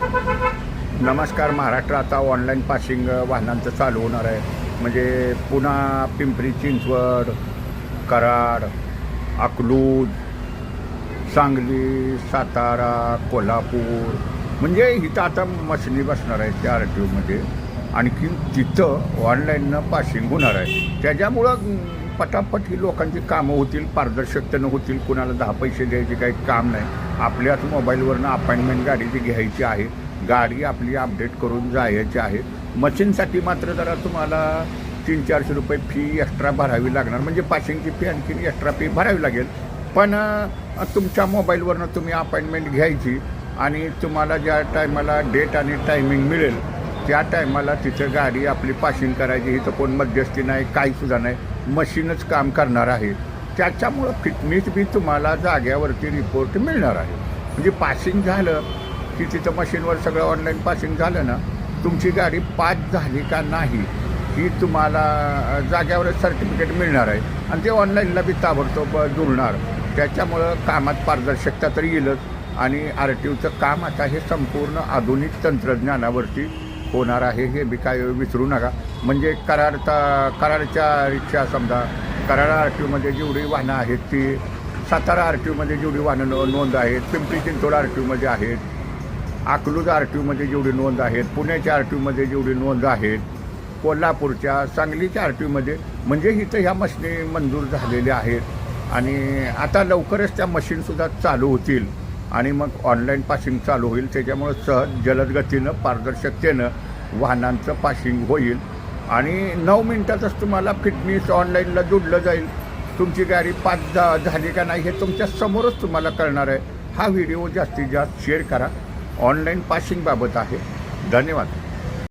नमस्कार. महाराष्ट्र आता online passing वाहनांचं चालू होणार आहे. म्हणजे पुन्हा, पिंपरी चिंचवड, कराड, अकलूज, सांगली, सातारा, कोल्हापूर, म्हणजे इथं आता मशिनी बसणार आहेत त्या RTOमध्ये. आणखी तिथं ऑनलाईननं पासिंग होणार आहे. त्याच्यामुळं पटापट ही लोकांची कामं होतील, पारदर्शकतेनं होतील. कुणाला 10 पैसे द्यायचे काही काम नाही. आपल्याच मोबाईलवरनं अपॉइंटमेंट गाडीची घ्यायची आहे, गाडी आपली अपडेट करून जायची आहे. मशीनसाठी मात्र जरा तुम्हाला 300-400 रुपये फी एक्स्ट्रा भरावी लागणार. म्हणजे पासिंगची फी आणखी एक्स्ट्रा फी भरावी लागेल. पण तुमच्या मोबाईलवरनं तुम्ही अपॉइंटमेंट घ्यायची आणि तुम्हाला ज्या टायमाला डेट आणि टायमिंग मिळेल त्या टायमाला तिथं गाडी आपली पासिंग करायची. इथं कोण मध्यस्थी नाही, काहीसुद्धा नाही, मशीनच काम करणार आहे. त्याच्यामुळं फिटनेस बी तुम्हाला जाग्यावरती रिपोर्ट मिळणार आहे. म्हणजे पासिंग झालं की तिथं मशीनवर सगळं ऑनलाईन पासिंग झालं ना, तुमची गाडी पास झाली का नाही ही तुम्हाला जाग्यावरच सर्टिफिकेट मिळणार आहे. आणि ते ऑनलाईनला बी ताबडतोब जुळणार. त्याच्यामुळं कामात पारदर्शकता तर येईलच. आणि RTOचं काम आता हे संपूर्ण आधुनिक तंत्रज्ञानावरती होणार आहे. हे बी काय विसरू नका. म्हणजे कराडच्या रिक्षा समजा, कराड RTOमध्ये जेवढी वाहनं आहेत ती सातारा RTOमध्ये जेवढी वाहनं नोंद आहेत, पिंपरी चिंचवड RTOमध्ये आहेत, अकलूज RTOमध्ये जेवढी नोंद आहेत, पुण्याच्या RTOमध्ये जेवढी नोंद आहेत, कोल्हापूरच्या, सांगलीच्या RTOमध्ये, म्हणजे इथं ह्या मशिनी मंजूर झालेल्या आहेत. आणि आता लवकरच त्या मशीनसुद्धा चालू होतील आणि मग ऑनलाईन पासिंग चालू होईल. त्याच्यामुळं सहज जलद गतीनं, पारदर्शकतेनं वाहनांचं पासिंग होईल. आणि 9 मिनिटातच तुम्हाला फिटनेस ऑनलाईनला जोडलं जाईल. तुमची गाडी पास झाली का नाही हे तुमच्या समोरच तुम्हाला कळणार आहे. हा व्हिडिओ जास्तीत जास्त शेअर करा. ऑनलाईन पासिंगबाबत आहे. धन्यवाद.